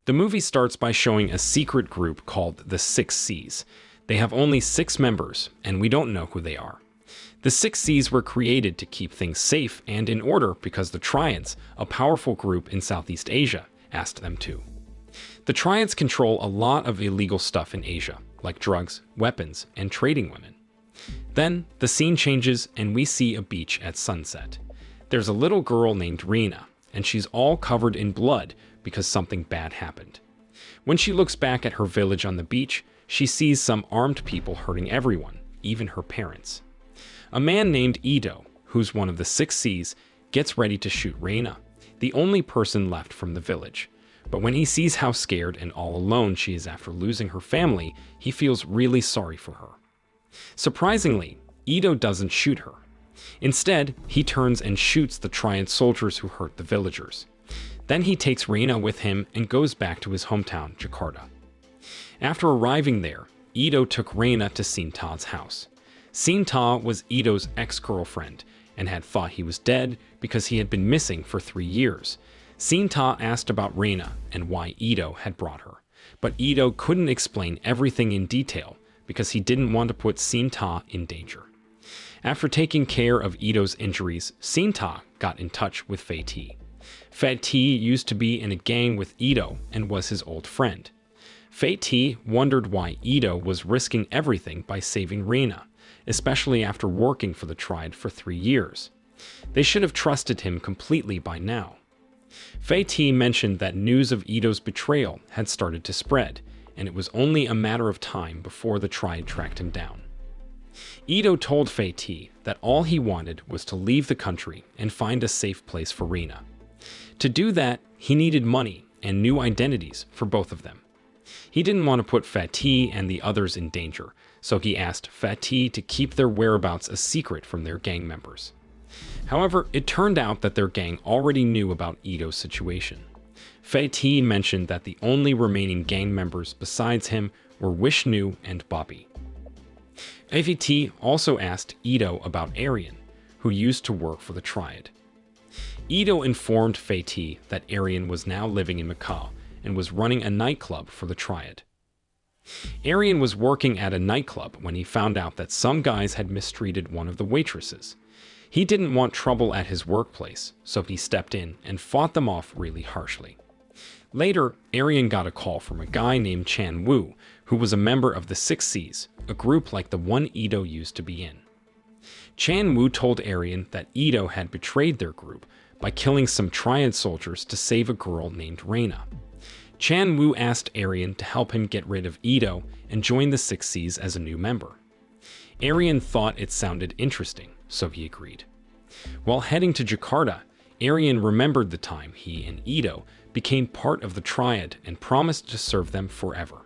The movie starts by showing a secret group called the Six Seas. They have only 6 members, and we don't know who they are. The Six Seas were created to keep things safe and in order because the Triads, a powerful group in Southeast Asia, asked them to. The Triads control a lot of illegal stuff in Asia, like drugs, weapons, and trading women. Then, the scene changes and we see a beach at sunset. There's a little girl named Rena, and she's all covered in blood because something bad happened. When she looks back at her village on the beach, she sees some armed people hurting everyone, even her parents. A man named Ito, who's one of the 6 Seas, gets ready to shoot Rena, the only person left from the village. But when he sees how scared and all alone she is after losing her family, he feels really sorry for her. Surprisingly, Ito doesn't shoot her. Instead, he turns and shoots the Triad soldiers who hurt the villagers. Then he takes Rena with him and goes back to his hometown, Jakarta. After arriving there, Ito took Rena to Sinta's house. Sinta was Ito's ex-girlfriend and had thought he was dead because he had been missing for 3 years. Sinta asked about Rena and why Ito had brought her, but Ito couldn't explain everything in detail because he didn't want to put Sinta in danger. After taking care of Ito's injuries, Sinta got in touch with Fatih. Fatih used to be in a gang with Ito and was his old friend. Fatih wondered why Ito was risking everything by saving Rena, especially after working for the Triad for 3 years. They should have trusted him completely by now. Fatih mentioned that news of Ito's betrayal had started to spread, and it was only a matter of time before the Triad tracked him down. Ito told Fatih that all he wanted was to leave the country and find a safe place for Rena. To do that, he needed money and new identities for both of them. He didn't want to put Fatih and the others in danger, so he asked Fatih to keep their whereabouts a secret from their gang members. However, it turned out that their gang already knew about Ito's situation. Fatih mentioned that the only remaining gang members besides him were Vishnu and Bobby. Fatih also asked Ito about Aryan, who used to work for the Triad. Ito informed Fatih that Aryan was now living in Macau and was running a nightclub for the Triad. Aryan was working at a nightclub when he found out that some guys had mistreated one of the waitresses. He didn't want trouble at his workplace, so he stepped in and fought them off really harshly. Later, Aryan got a call from a guy named Chan Wu, who was a member of the 6 Seas, a group like the one Ito used to be in. Chan Wu told Aryan that Ito had betrayed their group by killing some Triad soldiers to save a girl named Rena. Chan Wu asked Aryan to help him get rid of Ito and join the 6 Seas as a new member. Aryan thought it sounded interesting, so he agreed. While heading to Jakarta, Aryan remembered the time he and Ito became part of the Triad and promised to serve them forever.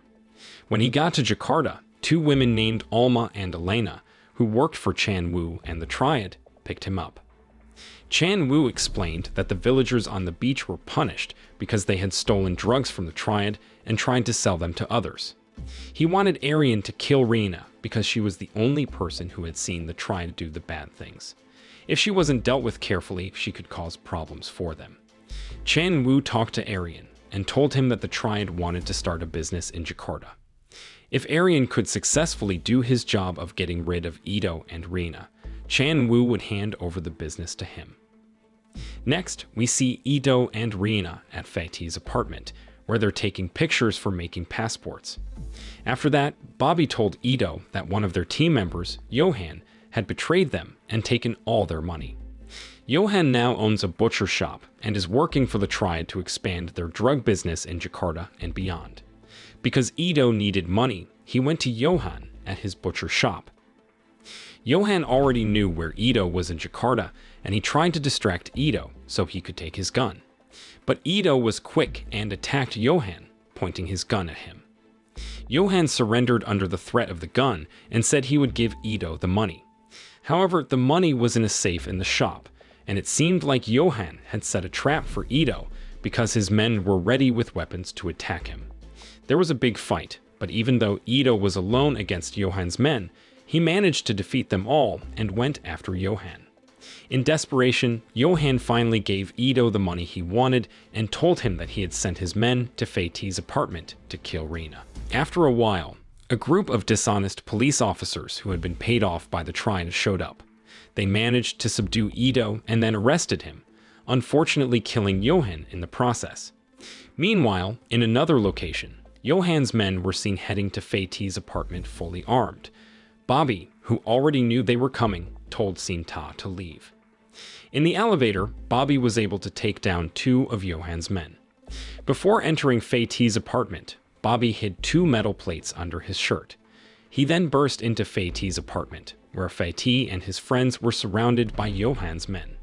When he got to Jakarta, 2 women named Alma and Elena, who worked for Chan Wu and the Triad, picked him up. Chan Wu explained that the villagers on the beach were punished because they had stolen drugs from the Triad and tried to sell them to others. He wanted Aryan to kill Rena because she was the only person who had seen the Triad do the bad things. If she wasn't dealt with carefully, she could cause problems for them. Chan Wu talked to Aryan and told him that the Triad wanted to start a business in Jakarta. If Aryan could successfully do his job of getting rid of Ito and Rena, Chan Wu would hand over the business to him. Next, we see Ito and Rena at Fatih's apartment, where they're taking pictures for making passports. After that, Bobby told Ito that one of their team members, Johan, had betrayed them and taken all their money. Johan now owns a butcher shop and is working for the Triad to expand their drug business in Jakarta and beyond. Because Ito needed money, he went to Johan at his butcher shop. Johan already knew where Ito was in Jakarta, and he tried to distract Ito so he could take his gun. But Ito was quick and attacked Johan, pointing his gun at him. Johan surrendered under the threat of the gun and said he would give Ito the money. However, the money was in a safe in the shop, and it seemed like Johan had set a trap for Ito because his men were ready with weapons to attack him. There was a big fight, but even though Ito was alone against Johan's men, he managed to defeat them all and went after Johan. In desperation, Johan finally gave Ito the money he wanted and told him that he had sent his men to Fei-Ti's apartment to kill Rina. After a while, a group of dishonest police officers who had been paid off by the Triad showed up. They managed to subdue Ito and then arrested him, unfortunately killing Johan in the process. Meanwhile, in another location, Johan's men were seen heading to Fei-Ti's apartment fully armed. Bobby, who already knew they were coming, told Sin-Ta to leave. In the elevator, Bobby was able to take down 2 of Johan's men. Before entering Fei-Ti's apartment, Bobby hid 2 metal plates under his shirt. He then burst into Fei-Ti's apartment, where Fei-Ti and his friends were surrounded by Johan's men.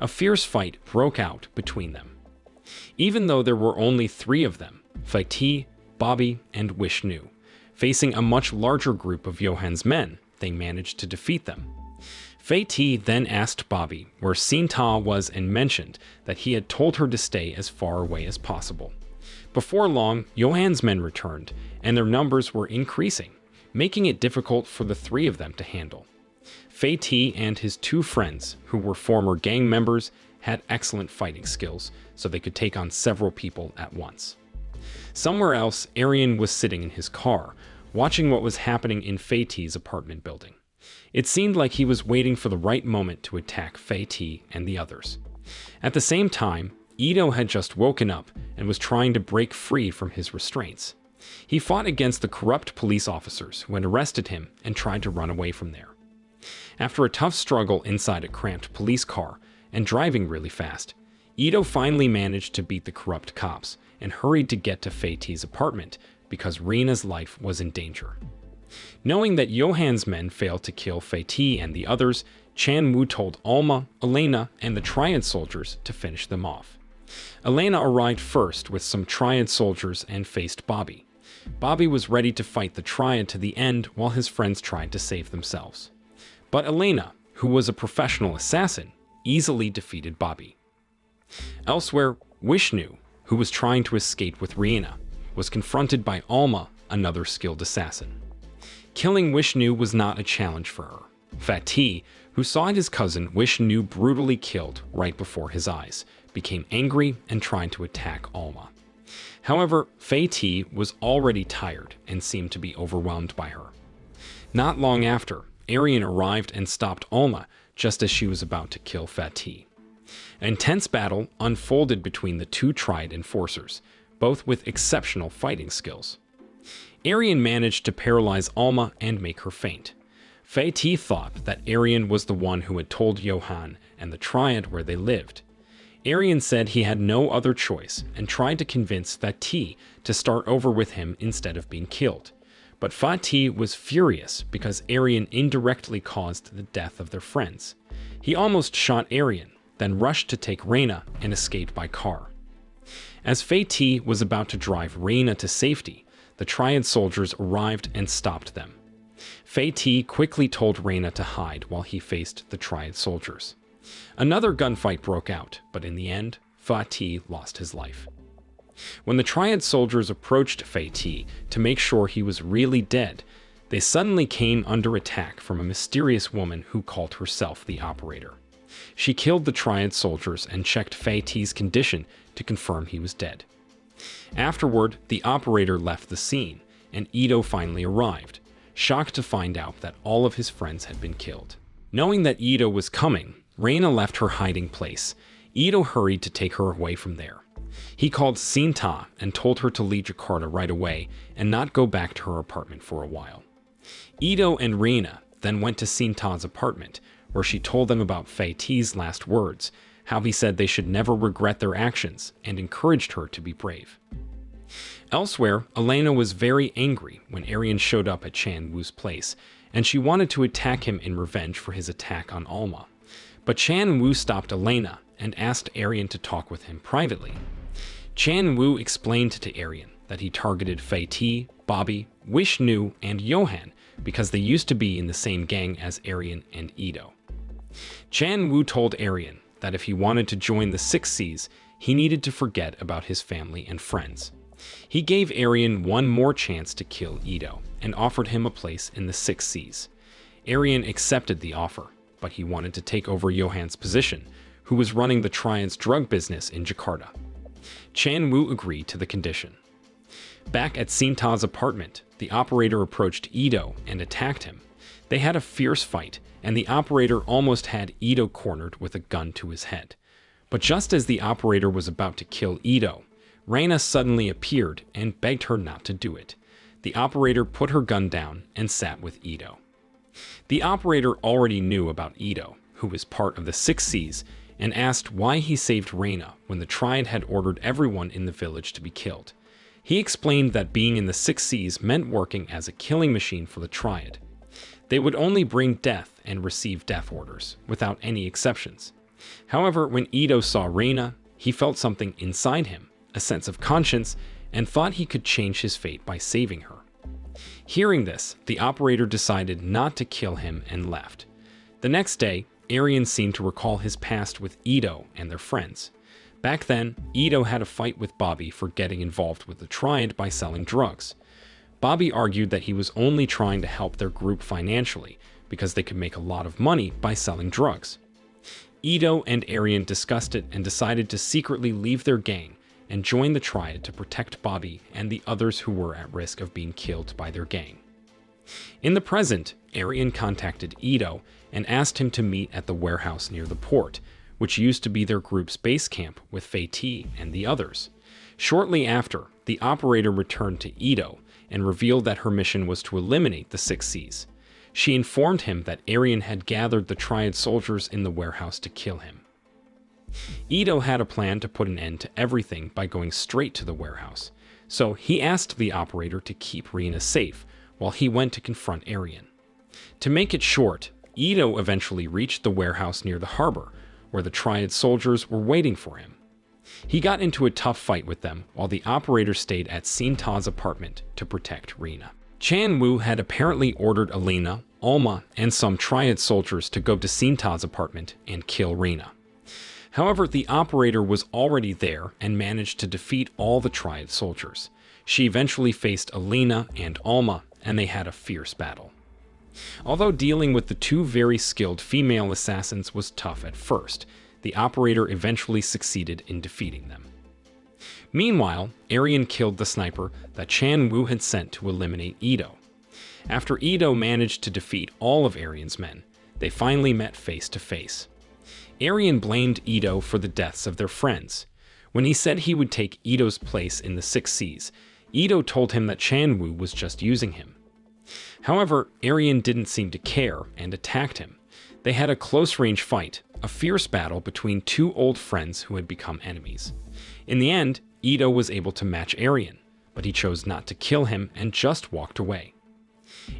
A fierce fight broke out between them. Even though there were only 3 of them, Fei-Ti, Bobby, and Vishnu, facing a much larger group of Johan's men, they managed to defeat them. Fei-Ti then asked Bobby where Sin-Ta was and mentioned that he had told her to stay as far away as possible. Before long, Johan's men returned, and their numbers were increasing, making it difficult for the 3 of them to handle. Fei-Ti and his 2 friends, who were former gang members, had excellent fighting skills, so they could take on several people at once. Somewhere else, Arian was sitting in his car, watching what was happening in Fei-Ti's apartment building. It seemed like he was waiting for the right moment to attack Fei-Ti and the others. At the same time, Ito had just woken up and was trying to break free from his restraints. He fought against the corrupt police officers who had arrested him and tried to run away from there. After a tough struggle inside a cramped police car and driving really fast, Ito finally managed to beat the corrupt cops and hurried to get to Fei-Ti's apartment because Rina's life was in danger. Knowing that Johan's men failed to kill Fei-Ti and the others, Chan Wu told Alma, Elena, and the Triad soldiers to finish them off. Elena arrived first with some Triad soldiers and faced Bobby. Bobby was ready to fight the Triad to the end while his friends tried to save themselves. But Elena, who was a professional assassin, easily defeated Bobby. Elsewhere, Vishnu, who was trying to escape with Rina, was confronted by Alma, another skilled assassin. Killing Vishnu was not a challenge for her. Fei-Ti, who saw his cousin Vishnu brutally killed right before his eyes, became angry and tried to attack Alma. However, Fei-Ti was already tired and seemed to be overwhelmed by her. Not long after, Arian arrived and stopped Alma just as she was about to kill Fei-Ti. An intense battle unfolded between the 2 Triad enforcers, both with exceptional fighting skills. Arian managed to paralyze Alma and make her faint. Fei-Ti thought that Arian was the one who had told Johan and the Triad where they lived. Arian said he had no other choice and tried to convince Fei-Ti to start over with him instead of being killed. But Fei-Ti was furious because Arian indirectly caused the death of their friends. He almost shot Arian, then rushed to take Rina and escaped by car. As Fei-Ti was about to drive Rina to safety, the Triad soldiers arrived and stopped them. Fei-Ti quickly told Rina to hide while he faced the Triad soldiers. Another gunfight broke out, but in the end, Fei-Ti lost his life. When the Triad soldiers approached Fei-Ti to make sure he was really dead, they suddenly came under attack from a mysterious woman who called herself the Operator. She killed the Triad soldiers and checked Fei-Ti's condition to confirm he was dead. Afterward, the Operator left the scene, and Ito finally arrived, shocked to find out that all of his friends had been killed. Knowing that Ito was coming, Rina left her hiding place. Ito hurried to take her away from there. He called Sin-Ta and told her to leave Jakarta right away and not go back to her apartment for a while. Ito and Rina then went to Sin-Ta's apartment, where she told them about Fei-Ti's last words, how he said they should never regret their actions, and encouraged her to be brave. Elsewhere, Elena was very angry when Arian showed up at Chan Wu's place, and she wanted to attack him in revenge for his attack on Alma. But Chan Wu stopped Elena and asked Arian to talk with him privately. Chan Wu explained to Arian that he targeted Fei-Ti, Bobby, Vishnu, and Johan because they used to be in the same gang as Arian and Ito. Chan Wu told Arian that if he wanted to join the 6 Cs, he needed to forget about his family and friends. He gave Arian one more chance to kill Ito and offered him a place in the 6 Cs. Arian accepted the offer, but he wanted to take over Johan's position, who was running the Triad's drug business in Jakarta. Chan Wu agreed to the condition. Back at Sinta's apartment, the operator approached Ito and attacked him. They had a fierce fight, and the operator almost had Ito cornered with a gun to his head. But just as the operator was about to kill Ito, Reina suddenly appeared and begged her not to do it. The operator put her gun down and sat with Ito. The operator already knew about Ito, who was part of the Six Seas, and asked why he saved Reina when the Triad had ordered everyone in the village to be killed. He explained that being in the Six Seas meant working as a killing machine for the Triad. They would only bring death and receive death orders, without any exceptions. However, when Ito saw Reina, he felt something inside him, a sense of conscience, and thought he could change his fate by saving her. Hearing this, the operator decided not to kill him and left. The next day, Arian seemed to recall his past with Ito and their friends. Back then, Ito had a fight with Bobby for getting involved with the Triad by selling drugs. Bobby argued that he was only trying to help their group financially because they could make a lot of money by selling drugs. Ito and Arian discussed it and decided to secretly leave their gang and join the Triad to protect Bobby and the others who were at risk of being killed by their gang. In the present, Arian contacted Ito and asked him to meet at the warehouse near the port, which used to be their group's base camp with Fei Ti and the others. Shortly after, the operator returned to Ito and revealed that her mission was to eliminate the Six Seas. She informed him that Arian had gathered the Triad soldiers in the warehouse to kill him. Ito had a plan to put an end to everything by going straight to the warehouse, so he asked the operator to keep Reina safe while he went to confront Arian. To make it short, Ito eventually reached the warehouse near the harbor, where the Triad soldiers were waiting for him. He got into a tough fight with them while the operator stayed at Sinta's apartment to protect Reina. Chan Wu had apparently ordered Elena, Alma, and some Triad soldiers to go to Sinta's apartment and kill Reina. However, the operator was already there and managed to defeat all the Triad soldiers. She eventually faced Elena and Alma, and they had a fierce battle. Although dealing with the two very skilled female assassins was tough at first, the operator eventually succeeded in defeating them. Meanwhile, Arian killed the sniper that Chan Wu had sent to eliminate Ito. After Ito managed to defeat all of Arian's men, they finally met face to face. Arian blamed Ito for the deaths of their friends. When he said he would take Ito's place in the Six Seas, Ito told him that Chan Wu was just using him. However, Arian didn't seem to care and attacked him. They had a close-range fight, a fierce battle between two old friends who had become enemies. In the end, Ito was able to match Arian, but he chose not to kill him and just walked away.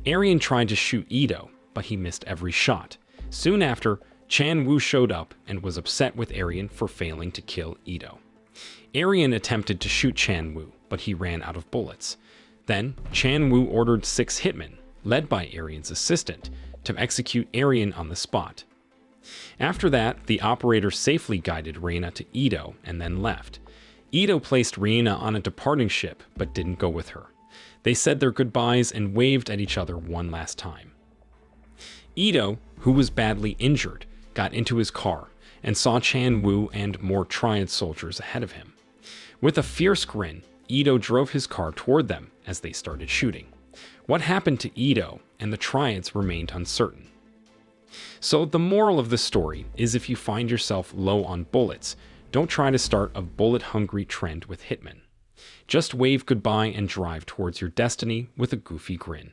Arian tried to shoot Ito, but he missed every shot. Soon after, Chan Wu showed up and was upset with Arian for failing to kill Ito. Arian attempted to shoot Chan Wu, but he ran out of bullets. Then, Chan Wu ordered 6 hitmen, led by Arian's assistant, to execute Arian on the spot. After that, the operator safely guided Reina to Ito and then left. Ito placed Reina on a departing ship, but didn't go with her. They said their goodbyes and waved at each other one last time. Ito, who was badly injured, got into his car and saw Chan Wu and more Triad soldiers ahead of him. With a fierce grin, Ito drove his car toward them as they started shooting. What happened to Ito and the Triads remained uncertain. So the moral of the story is, if you find yourself low on bullets, don't try to start a bullet-hungry trend with hitmen. Just wave goodbye and drive towards your destiny with a goofy grin.